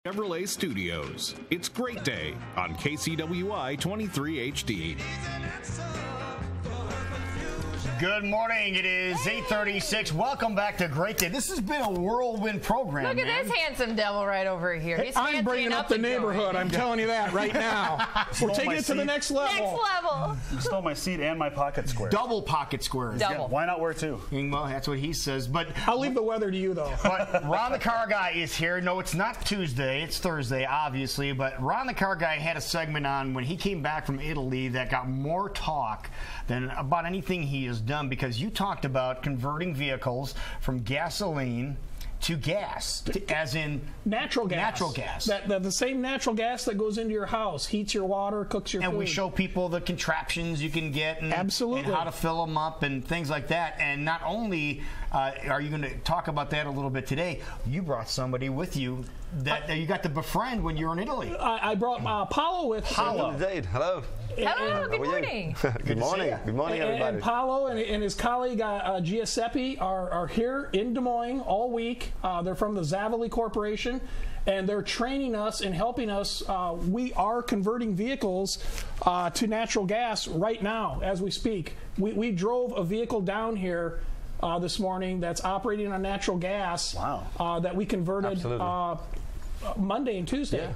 Chevrolet Studios. It's Great Day on KCWI 23 HD. Good morning. It is 8:36. Welcome back to Great Day. This has been a whirlwind program. Look at this handsome devil right over here. He's I'm bringing up the neighborhood. I'm telling you that right now. We're taking it to the next level. Next level. You stole my seat and my pocket square. Double pocket squares. Double. Yeah, why not wear two? Well, that's what he says. But I'll leave the weather to you, though. But Ron the Car Guy is here. No, it's not Tuesday. It's Thursday, obviously. But Ron the Car Guy had a segment on when he came back from Italy that got more talk than about anything he has done, because you talked about converting vehicles from gasoline to gas, as in natural gas. Natural gas. The same natural gas that goes into your house, heats your water, cooks your food. And we show people the contraptions you can get and, absolutely, and how to fill them up and things like that. And not only are you going to talk about that a little bit today, you brought somebody with you that you got to befriend when you were in Italy. I brought Paolo with Paolo. Indeed. Hello. Hello, good morning. Good morning. Good morning, everybody. And Paolo and his colleague Giuseppe are here in Des Moines all week. They're from the Zavoli Corporation, and they're training us and helping us. We are converting vehicles to natural gas right now as we speak. We drove a vehicle down here this morning that's operating on natural gas. Wow. That we converted Monday and Tuesday. Yeah.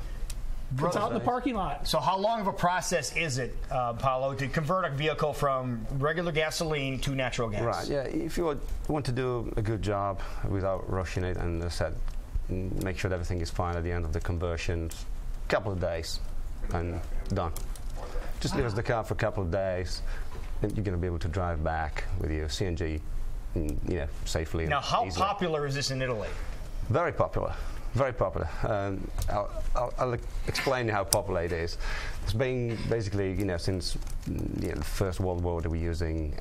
It's out in the parking lot. So how long of a process is it, Paolo, to convert a vehicle from regular gasoline to natural gas? Right, yeah. If you want to do a good job without rushing it and make sure that everything is fine at the end of the conversion, a couple of days and done. Just leave us the car for a couple of days, and you're going to be able to drive back with your CNG, safely. Now, how easily. popular is this in Italy? Very popular. Very popular. I'll explain how popular it is. It's been basically, since the First World War that we're using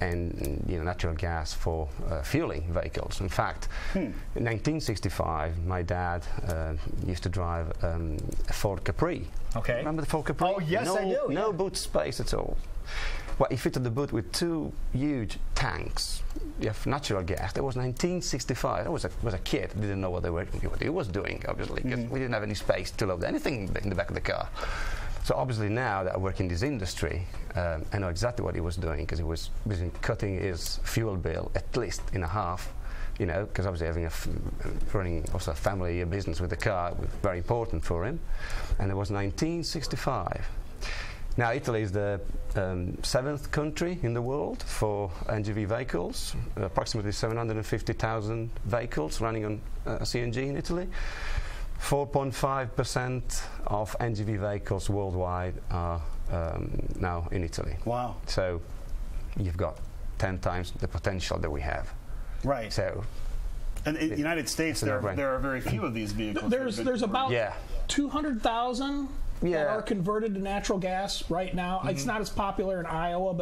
natural gas for fueling vehicles. In fact, in 1965, my dad used to drive a Ford Capri. Okay. Remember the Ford Capri? Oh, yes, I do. No boot space at all. Well, he fitted the boot with two huge tanks. You have natural gas. That was 1965. I was a kid. Didn't know what he was doing, obviously, because we didn't have any space to load anything in the back of the car. So obviously now that I work in this industry, I know exactly what he was doing, because he was busy cutting his fuel bill at least in half. Because obviously running also a family business with the car was very important for him. And it was 1965. Now, Italy is the 7th country in the world for NGV vehicles, approximately 750,000 vehicles running on CNG in Italy. 4.5% of NGV vehicles worldwide are now in Italy. Wow. So you've got 10 times the potential that we have. Right. So, and in the United States, there are very few of these vehicles. There's about 200,000 that are converted to natural gas right now. It's not as popular in Iowa,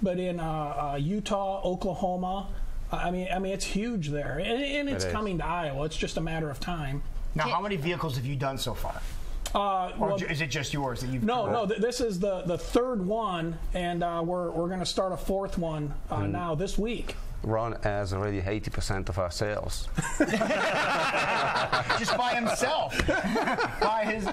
but in Utah, Oklahoma, I mean it's huge there, and it's coming to Iowa. It's just a matter of time. Now, how many vehicles have you done so far? Or is it just yours that you've? No. This is the third one, and we're going to start a fourth one now this week. Ron has already 80% of our sales. Just by himself.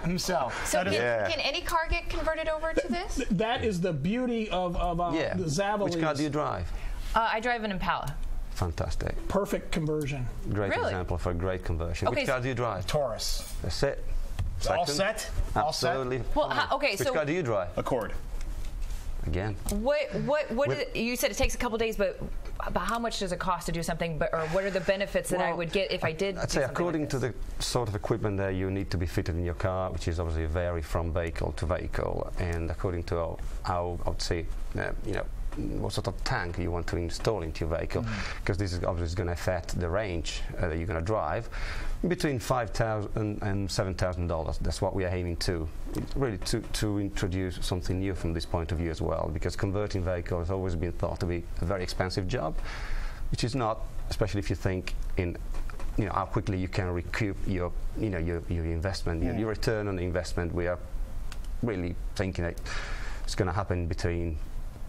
Himself. So can any car get converted over to this? That is the beauty of the Zavoli. Which car do you drive? I drive an Impala. Fantastic. Perfect conversion. Great example for a great conversion. Okay, Which car do you drive? Taurus. That's it. All set? Absolutely. Well, Which car do you drive? Accord. Again. What is it? You said it takes a couple days, but how much does it cost to do something? Or what are the benefits that I would get if I did? I'd say according to the sort of equipment that you need to be fitted in your car, which is obviously vary from vehicle to vehicle, and according to how I would say, what sort of tank you want to install into your vehicle, because this is obviously going to affect the range that you're going to drive. Between $5,000 and $7,000. That's what we are aiming to. Really to introduce something new from this point of view as well, because converting vehicles has always been thought to be a very expensive job, which is not, especially if you think in how quickly you can recoup your investment, your return on the investment. We are really thinking that it's going to happen between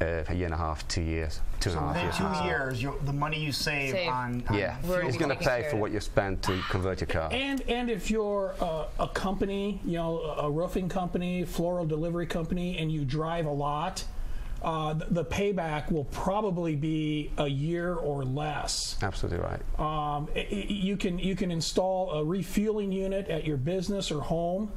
a year and a half, 2 years, two and a half years. Within 2 years, the money you save on yeah, it's going to pay for what you spend to convert your car. And if you're a company, you know, a roofing company, floral delivery company, and you drive a lot, the payback will probably be a year or less. Absolutely right. You can install a refueling unit at your business or home.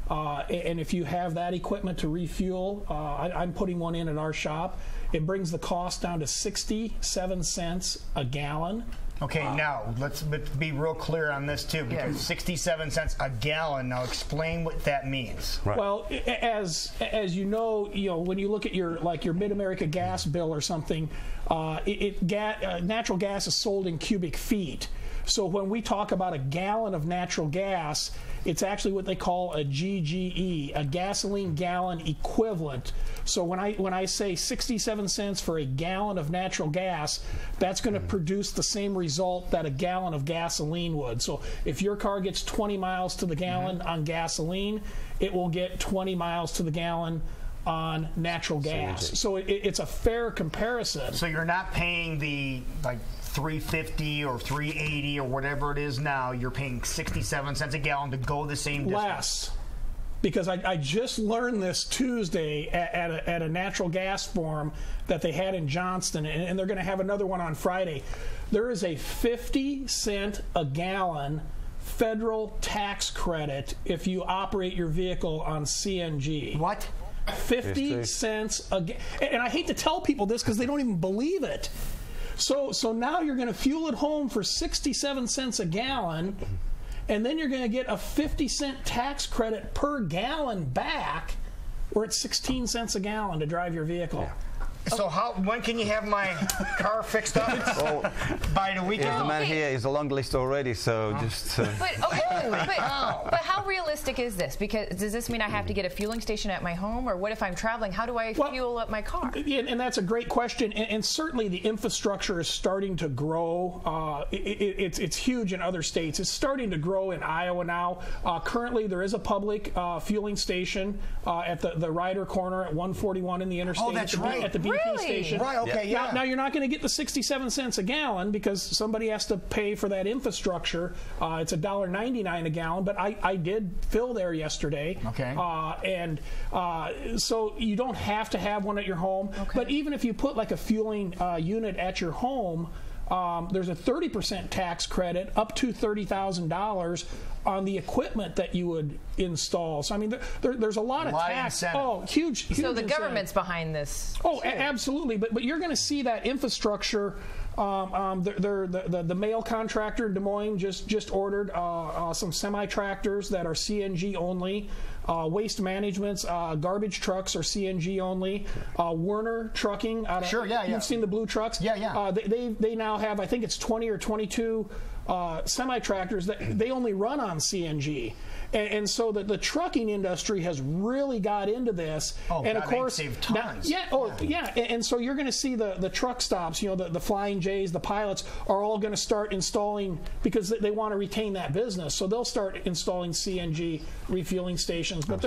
And if you have that equipment to refuel, I'm putting one in at our shop. It brings the cost down to 67 cents a gallon. Okay, now let's be real clear on this too, because 67 cents a gallon. Now explain what that means. Right. Well, as you know, when you look at your Mid-America gas bill or something, natural gas is sold in cubic feet. So when we talk about a gallon of natural gas, it's actually what they call a GGE, a gasoline gallon equivalent. So when I say 67 cents for a gallon of natural gas, that's going to produce the same result that a gallon of gasoline would. So if your car gets 20 miles to the gallon on gasoline, it will get 20 miles to the gallon on natural gas. So it's a fair comparison. So you're not paying the $3.50 or $3.80 or whatever it is now. You're paying 67 cents a gallon to go the same distance. Less. Because I just learned this Tuesday at a natural gas forum that they had in Johnston, and they're going to have another one on Friday. There is a 50 cent a gallon federal tax credit if you operate your vehicle on CNG. What? 50 cents a gallon. And I hate to tell people this because they don't even believe it. So now you're going to fuel at home for 67 cents a gallon, and then you're going to get a 50-cent tax credit per gallon back, where it's 16 cents a gallon to drive your vehicle. Yeah. So when can you have my car fixed up? By the weekend? Yeah, the man here is a long list already, so just... But how realistic is this? Because does this mean I have to get a fueling station at my home, or what if I'm traveling? How do I fuel up my car? And that's a great question, and certainly the infrastructure is starting to grow. It's huge in other states. It's starting to grow in Iowa now. Currently, there is a public fueling station at the Ryder corner at 141 in the interstate. Oh, that's right. At the BP station. Right, okay, yeah. Now, you're not going to get the 67 cents a gallon because somebody has to pay for that infrastructure. It's $1.99 a gallon, but I did fill there yesterday. Okay. So you don't have to have one at your home. Okay. But even if you put like a fueling unit at your home, there's a 30% tax credit up to $30,000 on the equipment that you would install. So I mean, there's a lot of tax. Oh, huge. So the government's behind this. Oh, absolutely. But you're going to see that infrastructure. The mail contractor in Des Moines just ordered some semi-tractors that are CNG only. Waste management's garbage trucks are CNG only. Werner Trucking. You've seen the blue trucks? Yeah. They now have, I think it's 20 or 22 semi-tractors that they only run on CNG. And so the trucking industry has really got into this. Oh, and God, of course, save tons. And so you're going to see the truck stops, the Flying J's, the pilots are all going to start installing, because they want to retain that business. So they'll start installing CNG refueling stations. But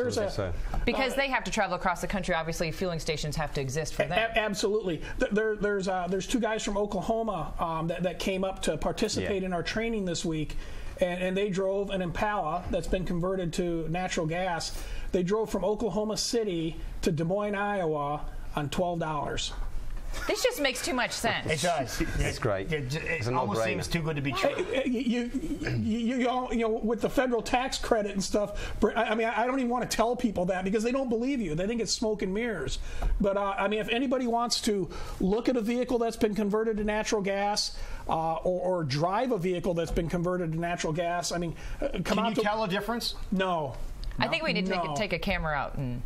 because they have to travel across the country, obviously fueling stations have to exist for them. Absolutely. There's two guys from Oklahoma that came up to participate in our training this week. And they drove an Impala that's been converted to natural gas. They drove from Oklahoma City to Des Moines, Iowa on $12. This just makes too much sense. It does. It's great. It almost seems too good to be true. With the federal tax credit and stuff, I mean, I don't even want to tell people that because they don't believe you. They think it's smoke and mirrors. But I mean, if anybody wants to look at a vehicle that's been converted to natural gas, or drive a vehicle that's been converted to natural gas, I mean, Can you tell a difference? No. I think we need to take a camera out and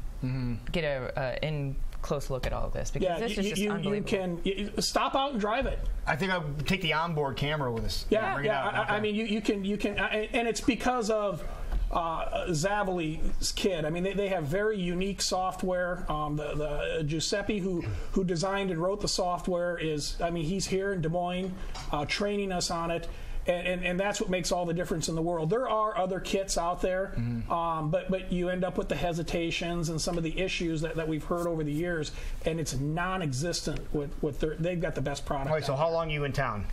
get a close look at all of this, because this is just unbelievable. You can stop out and drive it. I think I'll take the onboard camera with us. Bring it out. I mean, you can, and it's because of Zavoli's kid. I mean, they have very unique software. The Giuseppe who designed and wrote the software he's here in Des Moines training us on it. And that's what makes all the difference in the world. There are other kits out there, but you end up with the hesitations and some of the issues that we've heard over the years, and it's non-existent with they've got the best product. All right, so how long are you in town?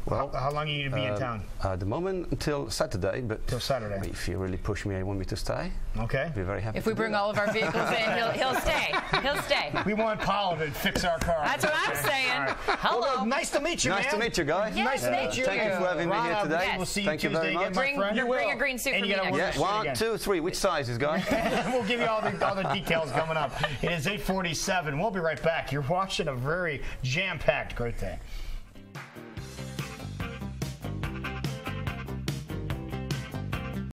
Well, how long are you going to be in town? At the moment, until Saturday. But till Saturday. If you really push me and want me to stay, okay, I'll be very happy. If we bring all of our vehicles in, he'll stay. He'll stay. We want Paul to fix our car. That's what I'm saying. Right. Hello. Well, nice to meet you, nice to meet you, guys. Yes, nice to meet you. Thank you for having me here today. We'll see you Thank Tuesday you very much. again, my friend. Bring a green suit for me next. Yeah, 1, 2, 3. Which sizes, guys? We'll give you all the details coming up. It is 8:47. We'll be right back. You're watching a very jam-packed Great Day.